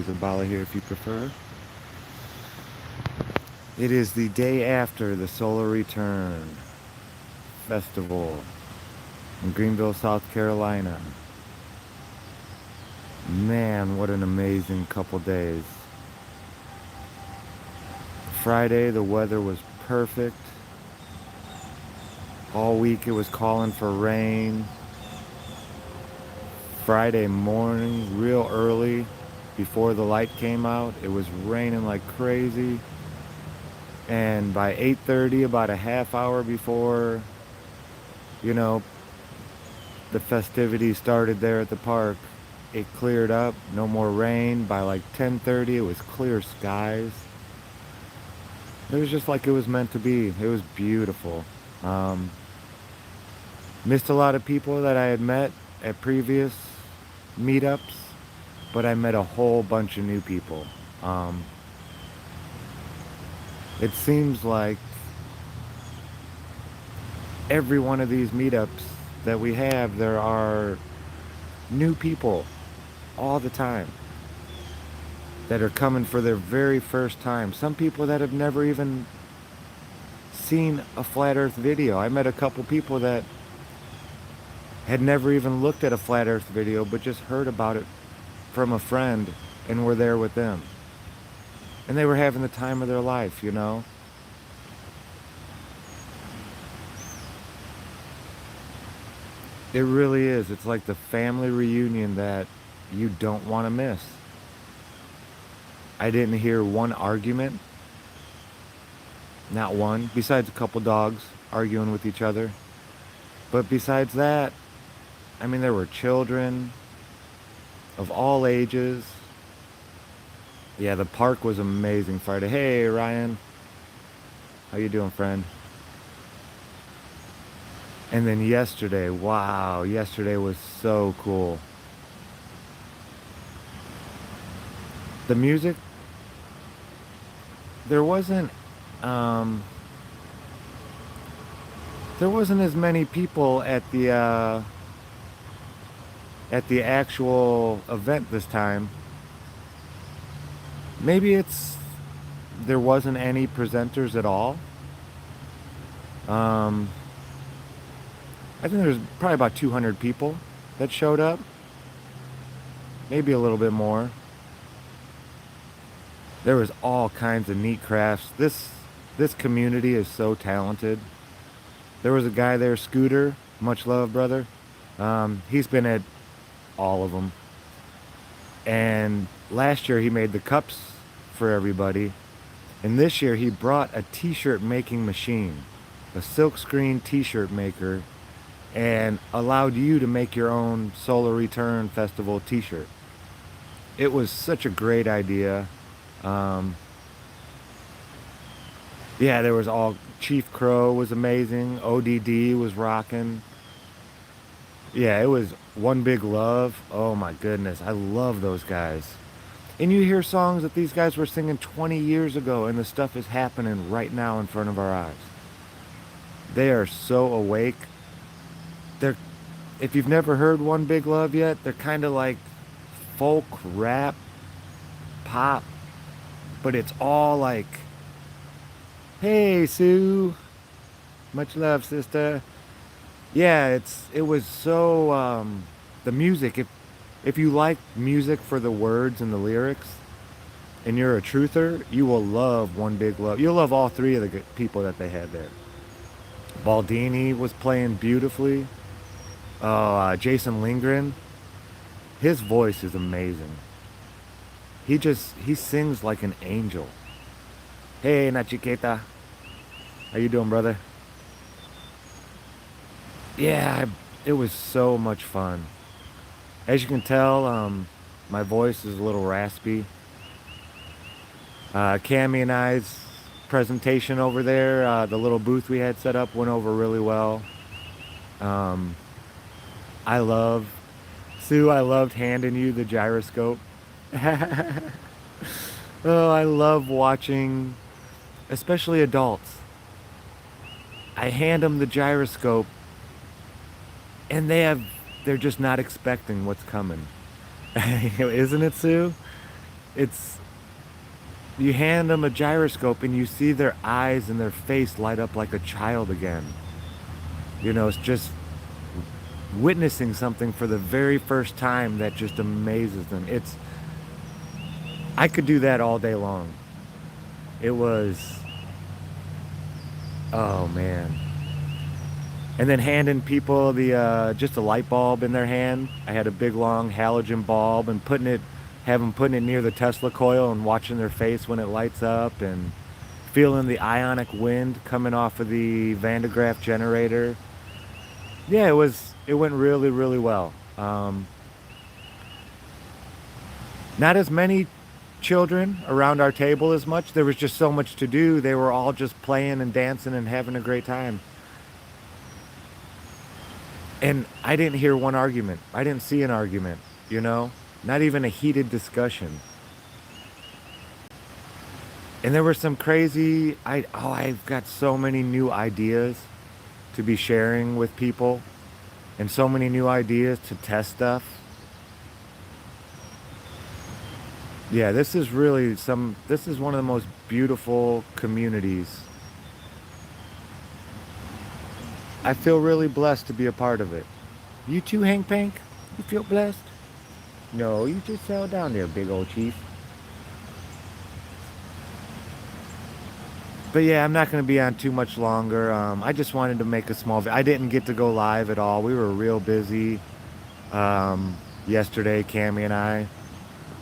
Zabala here if you prefer. It is the day after the Solar Return Festival in Greenville, South Carolina. Man, what an amazing couple days. Friday, the weather was perfect. All week it was calling for rain. Friday morning, real early, before the light came out, it was raining like crazy. And by 8:30, about a half hour before, you know, the festivities started there at the park, it cleared up, no more rain. By like 10:30, it was clear skies. It was just like it was meant to be. It was beautiful. Um, Missed a lot of people that I had met at previous meetups, but I met a whole bunch of new people. Um, it seems like every one of these meetups that we have, there are new people all the time that are coming for their very first time. Some people that have never even seen a flat earth video. I met a couple people that had never even looked at a flat earth video but just heard about it from a friend and were there with them. And they were having the time of their life. It really is. It's like the family reunion that you don't want to miss. I didn't hear one argument, not one, besides a couple dogs arguing with each other. But besides that, I mean, there were children of all ages. Yeah, the park was amazing Friday. Hey, Ryan. How you doing, friend? And then yesterday, wow, yesterday was so cool. The music, there wasn't um there wasn't as many people at the actual event this time. Maybe it's there wasn't any presenters at all. Um I think there's probably about 200 people that showed up, maybe a little bit more. There was all kinds of neat crafts. This community is so talented. There was a guy there, Scooter, much love, brother. He's been at all of them. And last year he made the cups for everybody. And this year he brought a t-shirt making machine, a silkscreen t-shirt maker, and allowed you to make your own Solar Return Festival t-shirt. It was such a great idea. Um, yeah, there was all Chief Crow was amazing. ODD was rocking. Yeah, it was One Big Love. Oh my goodness, I love those guys. And you hear songs that these guys were singing 20 years ago, and the stuff is happening right now in front of our eyes. They are so awake. They're, if you've never heard One Big Love yet, they're kind of like folk rap, pop, but it's all like, hey Sue, much love, sister. Yeah, it was so the music. If you like music for the words and the lyrics, and you're a truther, you will love One Big Love. You'll love all three of the people that they had there. Baldini was playing beautifully. Oh, Jason Lindgren, his voice is amazing. He sings like an angel. Hey, Nachiketa, how you doing, brother? Yeah, it was so much fun. As you can tell, my voice is a little raspy. Cammy and I's presentation over there, the little booth we had set up went over really well. Um, I love, Sue, I loved handing you the gyroscope. Oh, I love watching, especially adults. I hand them the gyroscope and they're just not expecting what's coming. Isn't it, Sue? It's you hand them a gyroscope and you see their eyes and their face light up like a child again. It's just witnessing something for the very first time that just amazes them. I could do that all day long. It was, oh man. And then handing people the just a light bulb in their hand. I had a big long halogen bulb and have them putting it near the Tesla coil and watching their face when it lights up and feeling the ionic wind coming off of the Van de Graaff generator. Yeah, it went really, really well. Not as many children around our table as much. There was just so much to do. They were all just playing and dancing and having a great time. And I didn't hear one argument. I didn't see an argument, you know? Not even a heated discussion. And there were some crazy I've got so many new ideas to be sharing with people and so many new ideas to test stuff. Yeah, this is one of the most beautiful communities. I feel really blessed to be a part of it. You too, Hank Pank? You feel blessed? No, you just settle down there, big old chief. But yeah, I'm not going to be on too much longer. I just wanted to make a I didn't get to go live at all. We were real busy yesterday, Cammy and I.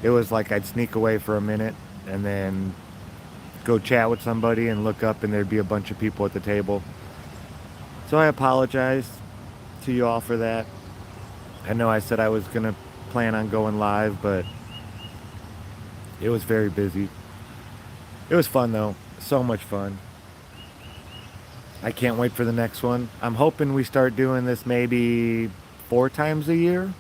It was like I'd sneak away for a minute and then go chat with somebody and look up and there'd be a bunch of people at the table. So I apologize to you all for that. I know I said I was going to plan on going live, but it was very busy. It was fun though. So much fun. I can't wait for the next one. I'm hoping we start doing this maybe 4 times a year.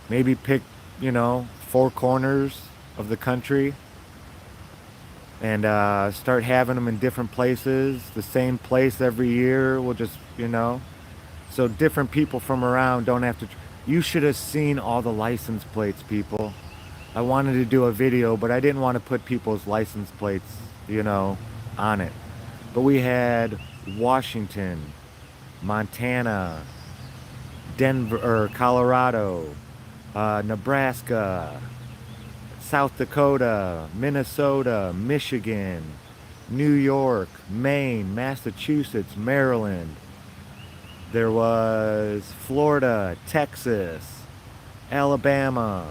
Maybe pick, 4 corners of the country and start having them in different places. The same place every year. We'll just, so different people from around don't have to. You should have seen all the license plates, people. I wanted to do a video, but I didn't want to put people's license plates, on it. But we had Washington, Montana, Denver, or Colorado, Nebraska, South Dakota, Minnesota, Michigan, New York, Maine, Massachusetts, Maryland. There was Florida, Texas, Alabama.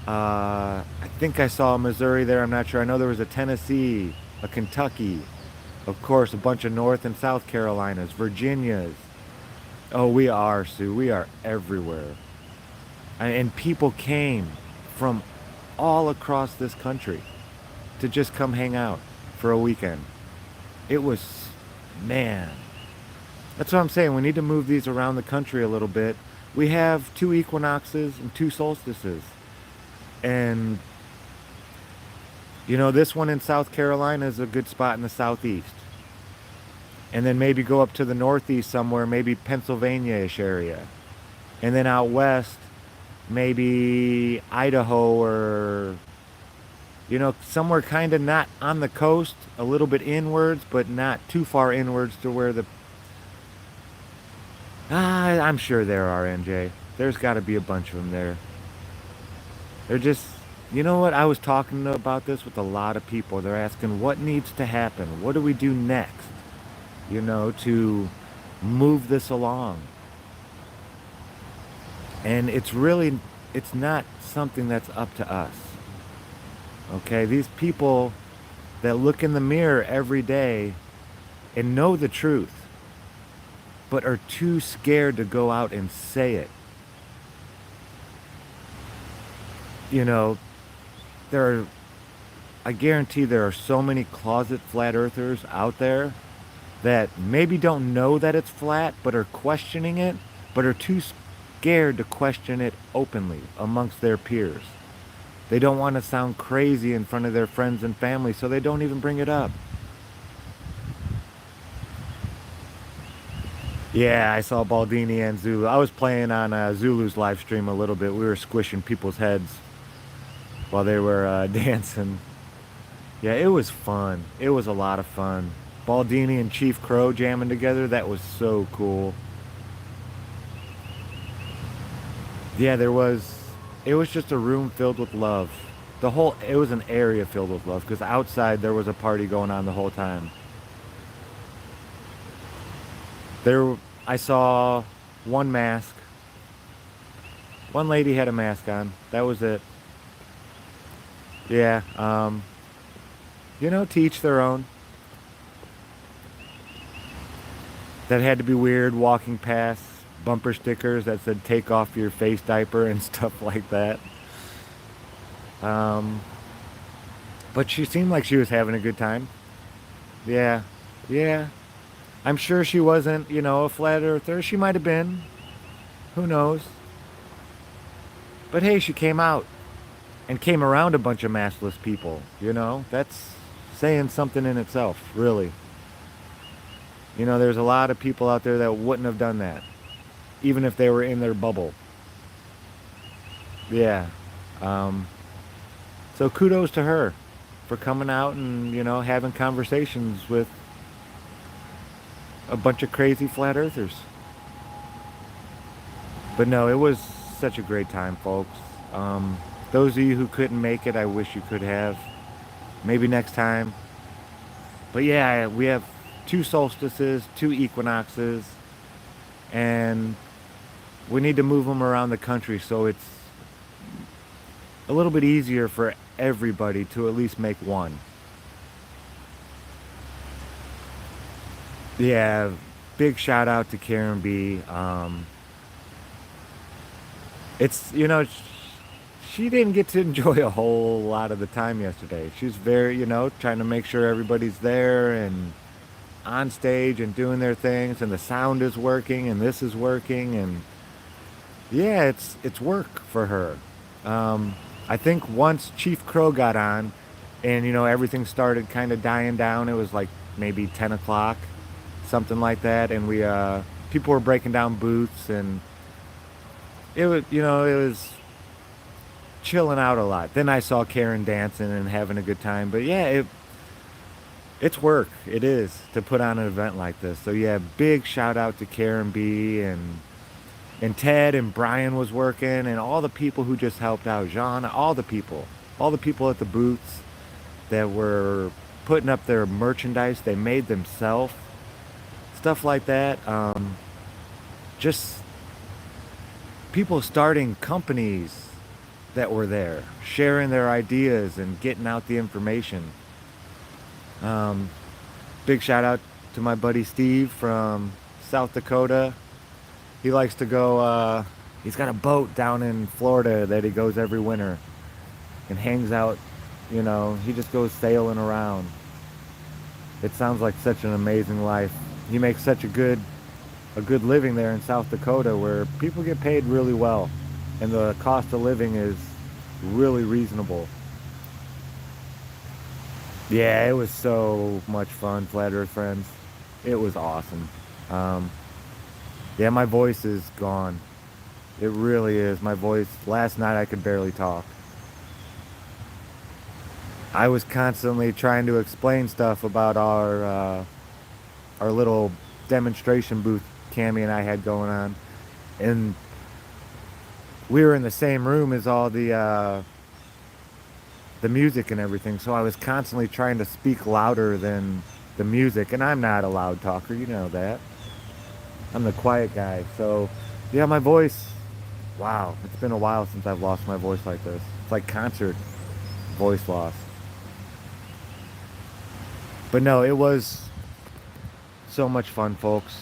I think I saw Missouri there. I'm not sure. I know there was a Tennessee, a Kentucky, of course, a bunch of North and South Carolinas, Virginias. Oh, we are, Sue. We are everywhere. And people came from all across this country to just come hang out for a weekend. It was, man. That's what I'm saying. We need to move these around the country a little bit. We have 2 equinoxes and 2 solstices. And, this one in South Carolina is a good spot in the southeast. And then maybe go up to the northeast somewhere, maybe Pennsylvania-ish area. And then out west, maybe Idaho or, somewhere kind of not on the coast, a little bit inwards, but not too far inwards to where I'm sure there are, NJ. There's got to be a bunch of them there. They're just, you know what? I was talking about this with a lot of people. They're asking what needs to happen. What do we do next? To move this along. And it's not something that's up to us. Okay? These people that look in the mirror every day and know the truth, but are too scared to go out and say it. I guarantee there are so many closet flat earthers out there that maybe don't know that it's flat, but are questioning it, but are too scared to question it openly amongst their peers. They don't want to sound crazy in front of their friends and family, so they don't even bring it up. Yeah, I saw Baldini and Zulu. I was playing on Zulu's live stream a little bit. We were squishing people's heads. while they were dancing. Yeah, it was fun. It was a lot of fun. Baldini and Chief Crow jamming together, that was so cool. Yeah, it was just a room filled with love. It was an area filled with love because outside there was a party going on the whole time. There, I saw one mask. One lady had a mask on. That was it. Yeah, to each their own. That had to be weird walking past bumper stickers that said take off your face diaper and stuff like that. Um, but she seemed like she was having a good time. Yeah, yeah. I'm sure she wasn't, a flat earther. She might have been. Who knows? But hey, she came out and came around a bunch of maskless people. That's saying something in itself, really. There's a lot of people out there that wouldn't have done that, even if they were in their bubble. Yeah. Um, so kudos to her for coming out and, having conversations with a bunch of crazy flat earthers. But no, it was such a great time, folks. Those of you who couldn't make it, I wish you could have. Maybe next time. But yeah, we have two solstices, two equinoxes, and we need to move them around the country so it's a little bit easier for everybody to at least make one. Yeah, big shout out to Karen B. It's, she didn't get to enjoy a whole lot of the time yesterday. She's very, trying to make sure everybody's there and on stage and doing their things and the sound is working and this is working and yeah, it's work for her. I think once Chief Crow got on and everything started kind of dying down, it was like maybe 10 o'clock, something like that, and we people were breaking down booths and it was chilling out a lot. Then I saw Karen dancing and having a good time. But yeah, it's work. It is to put on an event like this. So yeah, big shout out to Karen B and Ted and Brian was working and all the people who just helped out. Jean, all the people at the booths that were putting up their merchandise they made themselves, stuff like that. Just people starting companies that were there, sharing their ideas and getting out the information. Um, Big shout out to my buddy Steve from South Dakota. He likes to go, he's got a boat down in Florida that he goes every winter and hangs out, he just goes sailing around. It sounds like such an amazing life. He makes such a good living there in South Dakota where people get paid really well and the cost of living is really reasonable. Yeah, it was so much fun, Flat Earth friends. It was awesome. Um, yeah, my voice is gone. It really is. My voice, last night I could barely talk. I was constantly trying to explain stuff about our little demonstration booth Cammy and I had going on. And we were in the same room as all the music and everything, so I was constantly trying to speak louder than the music, and I'm not a loud talker, you know that. I'm the quiet guy, so yeah, my voice, wow, it's been a while since I've lost my voice like this. It's like concert voice loss. But no, it was so much fun, folks.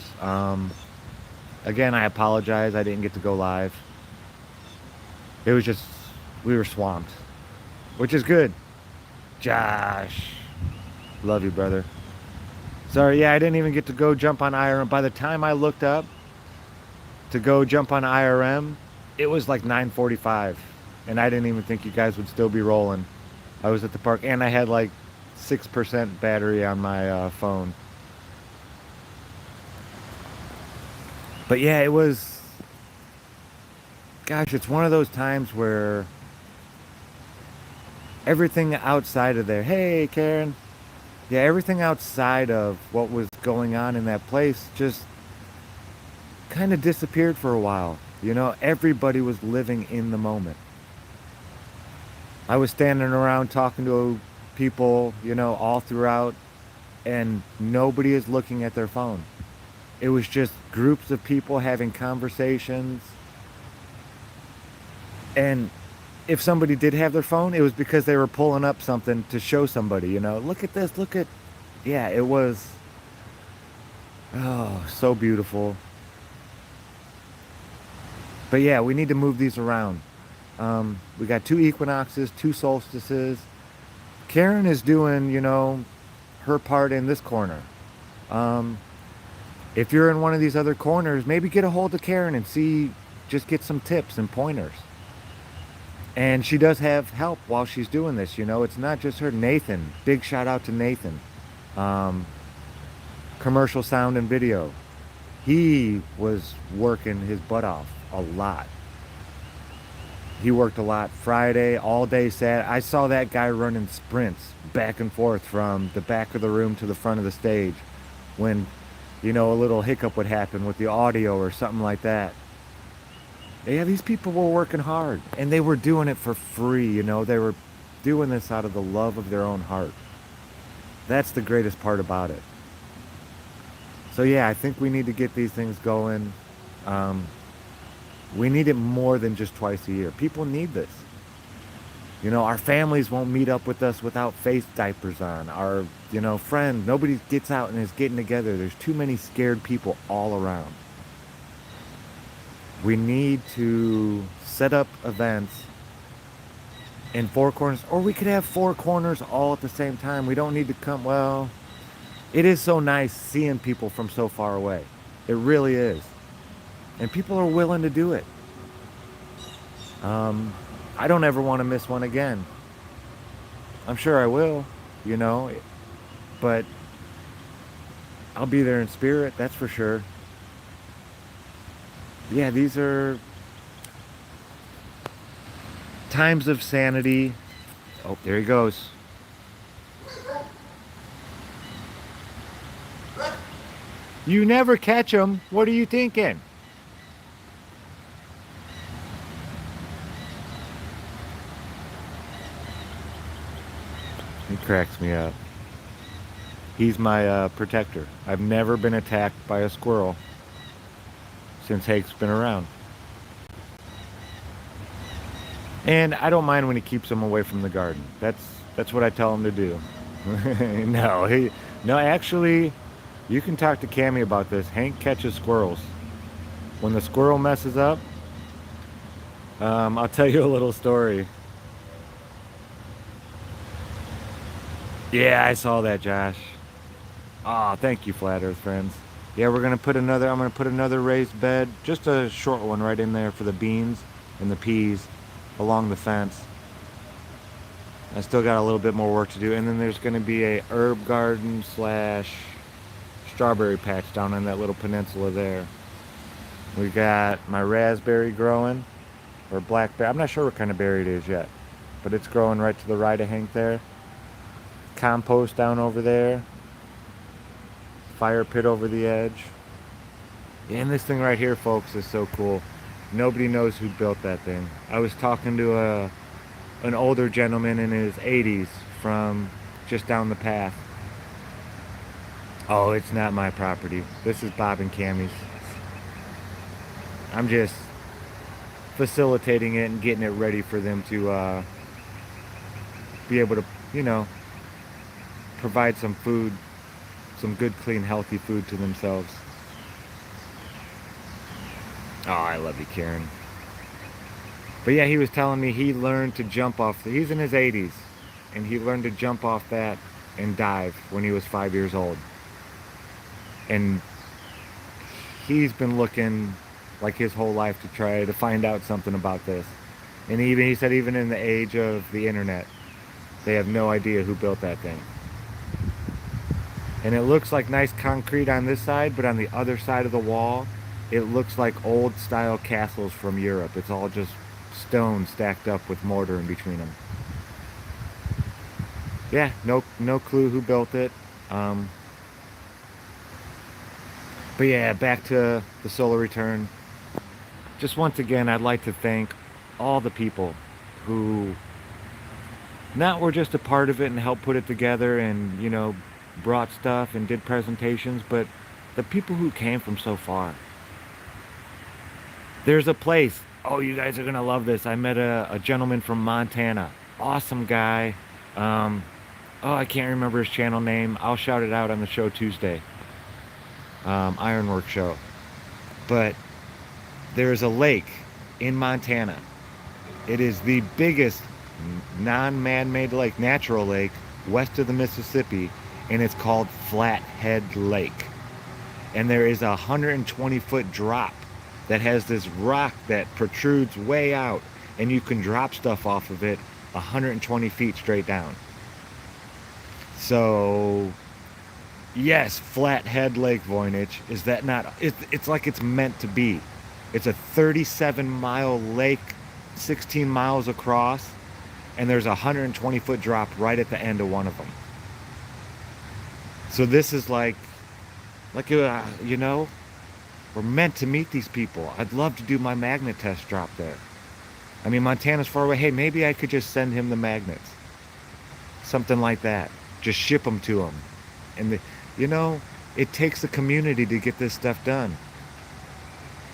Again, I apologize I didn't get to go live. It was just, we were swamped, which is good. Josh, love you, brother. Sorry, yeah, I didn't even get to go jump on IRM. By the time I looked up to go jump on IRM, it was like 9:45, and I didn't even think you guys would still be rolling. I was at the park, and I had like 6% battery on my phone. But yeah, it was, gosh, it's one of those times where Everything outside of there, hey Karen, yeah, everything outside of what was going on in that place just kind of disappeared for a while. You know, everybody was living in the moment. I was standing around talking to people, you know, all throughout, and nobody is looking at their phone. It was just groups of people having conversations. And if somebody did have their phone, it was because they were pulling up something to show somebody, you know, look at this, look at, yeah, it was, oh, so beautiful. But yeah, we need to move these around. We got 2 equinoxes, 2 solstices. Karen is doing, you know, her part in this corner. Um, if you're in one of these other corners, maybe get a hold of Karen and see, just get some tips and pointers. And she does have help while she's doing this, you know. It's not just her. Nathan, big shout out to Nathan. Um, Commercial sound and video. He was working his butt off a lot. He worked a lot Friday, all day Saturday. I saw that guy running sprints back and forth from the back of the room to the front of the stage when, you know, a little hiccup would happen with the audio or something like that. Yeah, these people were working hard and they were doing it for free, you know. They were doing this out of the love of their own heart. That's the greatest part about it. So yeah, I think we need to get these things going. Um, we need it more than just twice a year. People need this. You know, our families won't meet up with us without face diapers on. Our, you know, friends, nobody gets out and is getting together. There's too many scared people all around. We need to set up events in 4 corners, or we could have 4 corners all at the same time. We don't need to come, well, it is so nice seeing people from so far away. It really is. And people are willing to do it. I don't ever want to miss one again. I'm sure I will, you know, but I'll be there in spirit, that's for sure. Yeah, these are times of sanity. Oh, there he goes. You never catch him. What are you thinking? He cracks me up. He's my protector. I've never been attacked by a squirrel since Hake's been around. And I don't mind when he keeps them away from the garden. That's what I tell him to do. No, actually, you can talk to Cammy about this. Hank catches squirrels. When the squirrel messes up, I'll tell you a little story. Yeah, I saw that, Josh. Oh, thank you, Flat Earth friends. Yeah, I'm gonna put another raised bed, just a short one right in there for the beans and the peas along the fence. I still got a little bit more work to do, and then there's gonna be a herb garden slash strawberry patch down on that little peninsula there. We got my raspberry growing, or blackberry. I'm not sure what kind of berry it is yet, but it's growing right to the right of Hank there. Compost down over there. Fire pit over the edge. And this thing right here, folks, is so cool. Nobody knows who built that thing. I was talking to an older gentleman in his 80s from just down the path. Oh, it's not my property. This is Bob and Cammy's. I'm just facilitating it and getting it ready for them to be able to, you know, provide some food, some good, clean, healthy food to themselves. Oh, I love you, Karen. But yeah, he was telling me he learned to jump off. He's in his 80s, and he learned to jump off that and dive when he was 5 years old. And he's been looking like his whole life to try to find out something about this. And he said even in the age of the internet, they have no idea who built that thing. And it looks like nice concrete on this side, but on the other side of the wall, it looks like old style castles from Europe. It's all just stone stacked up with mortar in between them. yeah, no clue who built it. Um, but yeah, back to the solar return. Just once again, I'd like to thank all the people who not were just a part of it and helped put it together and, brought stuff and did presentations, but the people who came from so far. There's a place. Oh, you guys are going to love this. I met a gentleman from Montana. Awesome guy. Um, oh, I can't remember his channel name. I'll shout it out on the show Tuesday. Ironwork show. But there's a lake in Montana. It is the biggest non-man-made lake, natural lake, west of the Mississippi, and it's called Flathead Lake. And there is a 120-foot drop that has this rock that protrudes way out, and you can drop stuff off of it 120 feet straight down. So, yes, Flathead Lake, Voynich. Is that not? It's like it's meant to be. It's a 37-mile lake, 16 miles across, and there's a 120-foot drop right at the end of one of them. So this is like, we're meant to meet these people. I'd love to do my magnet test drop there. I mean, Montana's far away. Hey, maybe I could just send him the magnets. Something like that. Just ship them to him. And, it takes a community to get this stuff done.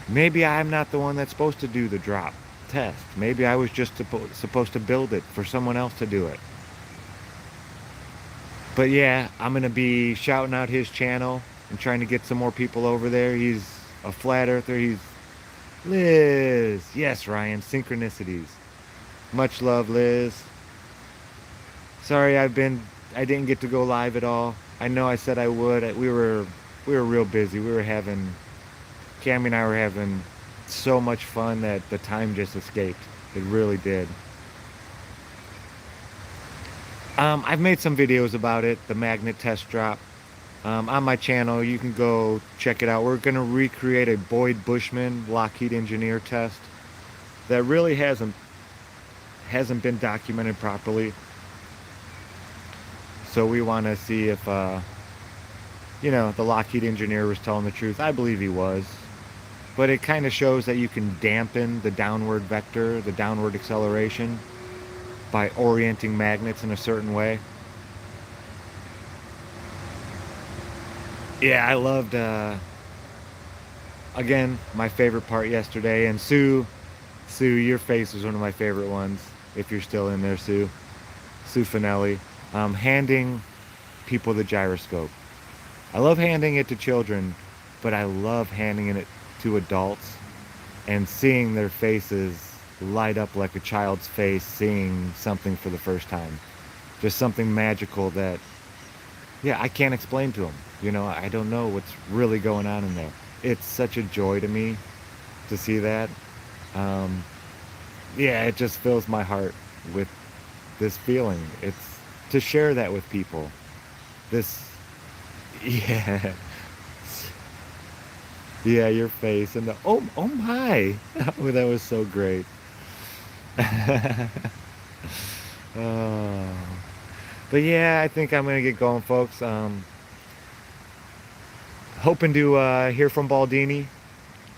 Maybe I'm not the one that's supposed to do the drop test. Maybe I was just supposed to build it for someone else to do it. But yeah, I'm going to be shouting out his channel and trying to get some more people over there. He's a flat earther. He's Liz. Yes, Ryan. Synchronicities. Much love, Liz. Sorry, I didn't get to go live at all. I know I said I would. We were real busy. Cammy and I were having so much fun that the time just escaped. It really did. I've made some videos about it, the magnet test drop, on my channel. You can go check it out. We're going to recreate a Boyd Bushman Lockheed Engineer test that really hasn't been documented properly. So we want to see if, the Lockheed engineer was telling the truth. I believe he was. But it kind of shows that you can dampen the downward vector, the downward acceleration, by orienting magnets in a certain way. Yeah, I loved, again, my favorite part yesterday. And Sue, your face was one of my favorite ones, if you're still in there, Sue Finelli. Handing people the gyroscope. I love handing it to children, but I love handing it to adults and seeing their faces light up like a child's face seeing something for the first time. Just something magical that, I can't explain to them. I don't know what's really going on in there. It's such a joy to me to see that. It just fills my heart with this feeling. It's to share that with people. Yeah, yeah, your face and oh my, oh, that was so great. Oh. But yeah, I think I'm gonna get going, folks. Hoping to hear from Baldini.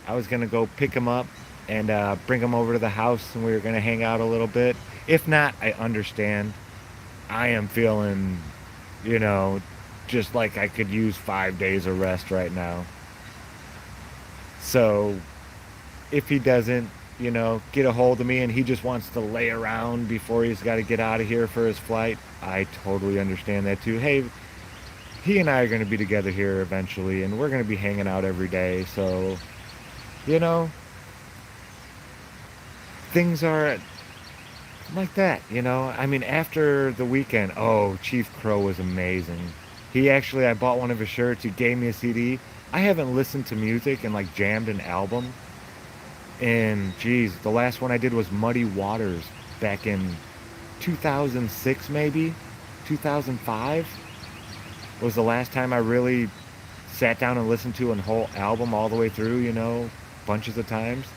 I was gonna go pick him up and bring him over to the house, and we were gonna hang out a little bit. If not, I understand. I am feeling, just like I could use 5 days of rest right now. So if he doesn't, get a hold of me and he just wants to lay around before he's got to get out of here for his flight, I totally understand that too. Hey, he and I are going to be together here eventually, and we're going to be hanging out every day. So, things are like that, I mean, after the weekend, Chief Crow was amazing. I bought one of his shirts. He gave me a CD. I haven't listened to music and jammed an album. And geez, the last one I did was Muddy Waters back in 2006, maybe 2005 was the last time I really sat down and listened to a whole album all the way through, bunches of times.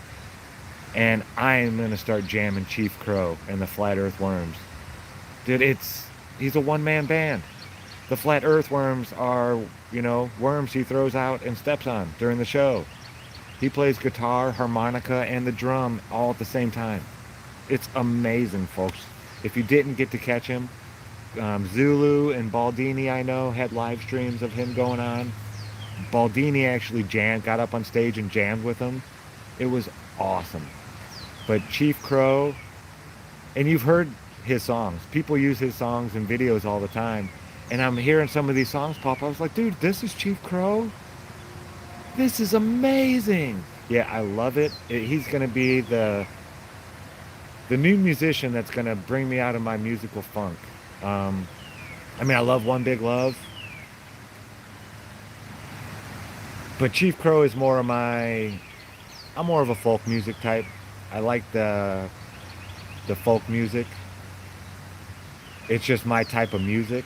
And I'm going to start jamming Chief Crow and the Flat Earth Worms. Dude, it's He's a one-man band. The flat earthworms are, worms he throws out and steps on during the show. He plays guitar, harmonica, and the drum all at the same time. It's amazing, folks. If you didn't get to catch him, Zulu and Baldini, I know, had live streams of him going on. Baldini actually got up on stage and jammed with him. It was awesome. But Chief Crow, and you've heard his songs. People use his songs in videos all the time. And I'm hearing some of these songs pop up. I was like, dude, this is Chief Crow? This is amazing. Yeah, I love it. He's going to be the new musician that's going to bring me out of my musical funk. I love One Big Love. But Chief Crow is I'm more of a folk music type. I like the folk music. It's just my type of music.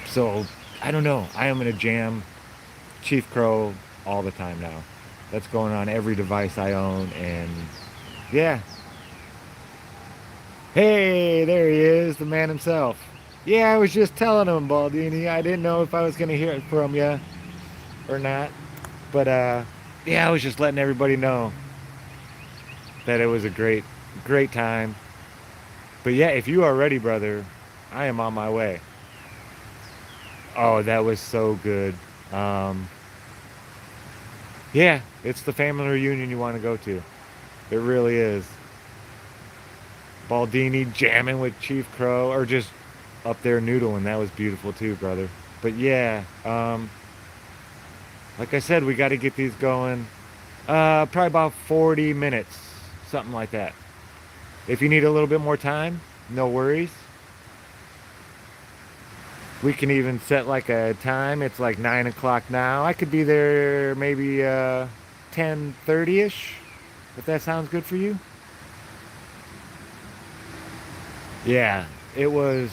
So, I don't know. I am going to jam Chief Crow all the time now. That's going on every device I own, and yeah. Hey, there he is, the man himself. Yeah, I was just telling him, Baldini. I didn't know if I was going to hear it from you or not. But, yeah, I was just letting everybody know that it was a great, great time. But yeah, if you are ready, brother, I am on my way. Oh, that was so good. Yeah, it's the family reunion you want to go to. It really is. Baldini jamming with Chief Crow, or just up there noodling. That was beautiful too, brother. But yeah, like I said, we got to get these going. Probably about 40 minutes, something like that. If you need a little bit more time, no worries. We can even set like a time. It's like 9 o'clock now. I could be there maybe 10:30ish, if that sounds good for you. Yeah, it was,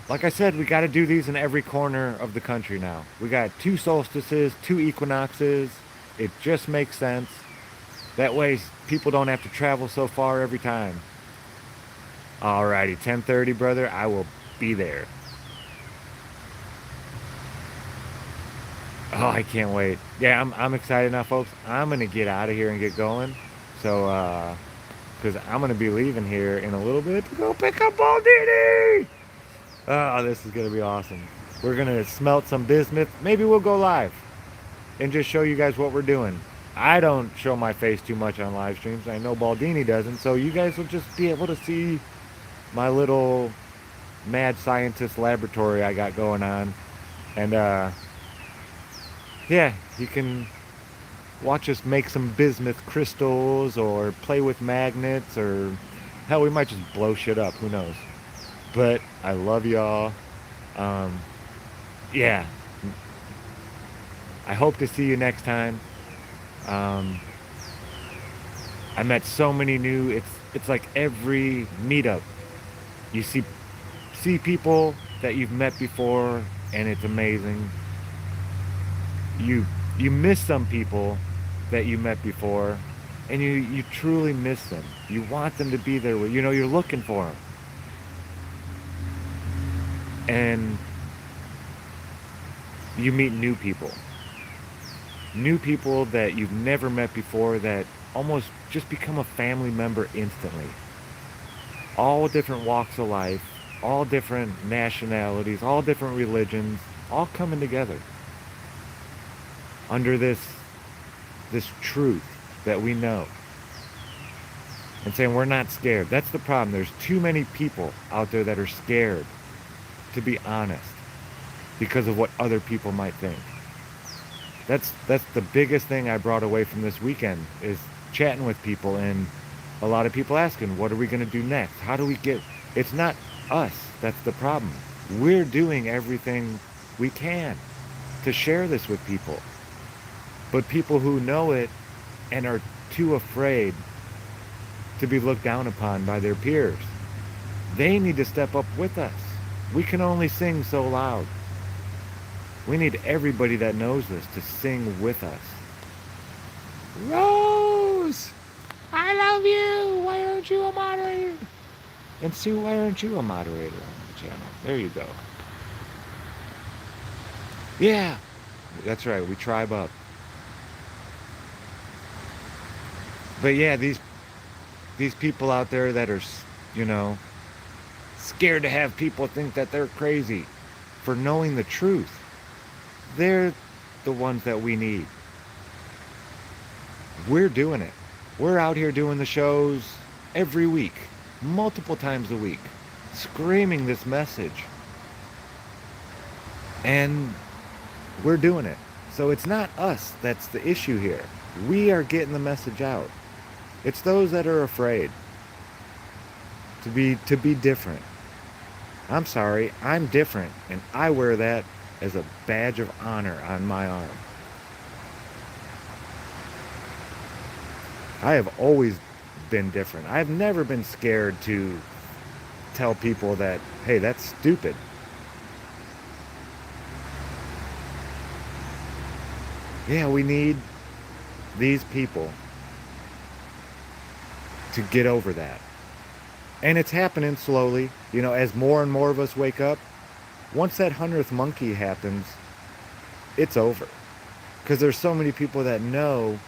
like I said, we got to do these in every corner of the country now. We got 2 solstices, 2 equinoxes. It just makes sense. That way people don't have to travel so far every time. Alrighty, 10:30, brother. I will be there. Oh, I can't wait. Yeah, I'm excited now, folks. I'm gonna get out of here and get going. So, because I'm gonna be leaving here in a little bit to go pick up Baldini. Oh, this is gonna be awesome. We're gonna smelt some bismuth. Maybe we'll go live and just show you guys what we're doing. I don't show my face too much on live streams. I know Baldini doesn't, so you guys will just be able to see my little mad scientist laboratory I got going on. And yeah, you can watch us make some bismuth crystals or play with magnets, or hell, we might just blow shit up. Who knows? But I love y'all. Yeah. I hope to see you next time. I met so many new. It's like every meetup, you see people that you've met before, and it's amazing. You miss some people that you met before, and you truly miss them. You want them to be there. You're looking for them, and you meet new people that you've never met before, that almost just become a family member instantly. All different walks of life, all different nationalities, all different religions, all coming together under this truth that we know, and saying we're not scared. That's the problem. There's too many people out there that are scared to be honest because of what other people might think. That's the biggest thing I brought away from this weekend, is chatting with people, and a lot of people asking, what are we going to do next? How do we get... It's not us that's the problem. We're doing everything we can to share this with people. But people who know it and are too afraid to be looked down upon by their peers, they need to step up with us. We can only sing so loud. We need everybody that knows this to sing with us. Rose! I love you! Why aren't you a moderator? And Sue, why aren't you a moderator on the channel? There you go. Yeah, that's right. We tribe up. But yeah, these people out there that are, you know, scared to have people think that they're crazy for knowing the truth. They're the ones that we need. We're doing it. We're out here doing the shows every week, multiple times a week, screaming this message. And we're doing it. So it's not us that's the issue here. We are getting the message out. It's those that are afraid to be different. I'm sorry, I'm different, and I wear that as a badge of honor on my arm. I have always been different. I've never been scared to tell people that, hey, that's stupid. Yeah, we need these people to get over that. And it's happening slowly. You know, as more and more of us wake up, once that 100th monkey happens, it's over. Because there's so many people that know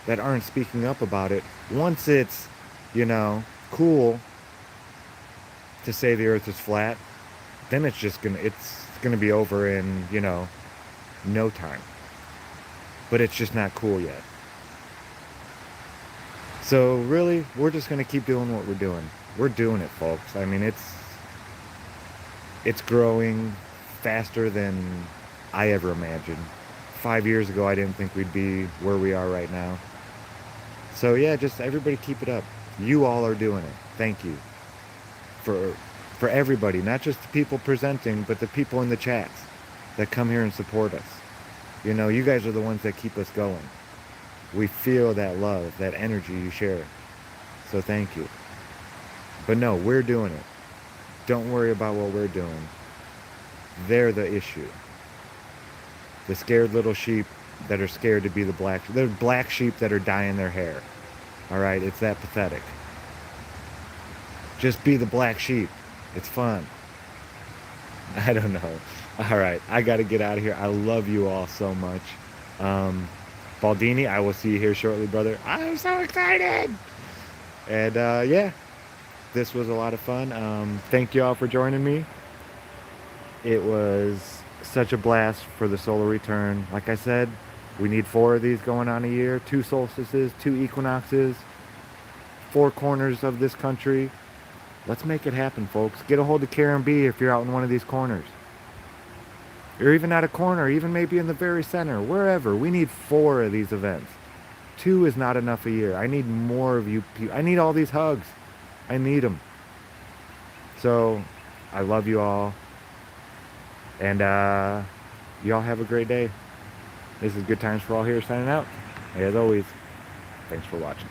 that aren't speaking up about it. Once it's, you know, cool to say the earth is flat, then it's gonna be over in, you know, no time. But it's just not cool yet. So really, we're just gonna keep doing what we're doing. We're doing it, folks. I mean, it's growing faster than I ever imagined. 5 years ago, I didn't think we'd be where we are right now. So yeah, just everybody keep it up. You all are doing it. Thank you for for everybody, not just the people presenting, but the people in the chats that come here and support us. You know, you guys are the ones that keep us going. We feel that love, that energy you share. So thank you. But no, we're doing it. Don't worry about what we're doing. They're the issue. The scared little sheep that are scared to be the black. They're black sheep that are dyeing their hair. All right, it's that pathetic. Just be the black sheep. It's fun. I don't know. All right, I got to get out of here. I love you all so much. Um, Baldini, I will see you here shortly, brother. I'm so excited. And yeah, this was a lot of fun. Thank you all for joining me. It was such a blast for the solar return. Like I said, we need 4 of these going on a year, 2 solstices, 2 equinoxes, 4 corners of this country. Let's make it happen, folks. Get a hold of Karen B if you're out in one of these corners. Or even at a corner, even maybe in the very center, wherever. We need 4 of these events. 2 is not enough a year. I need more of you people. I need all these hugs. I need them. So, I love you all. And y'all have a great day. This is Good Times for All here signing out. As always, thanks for watching.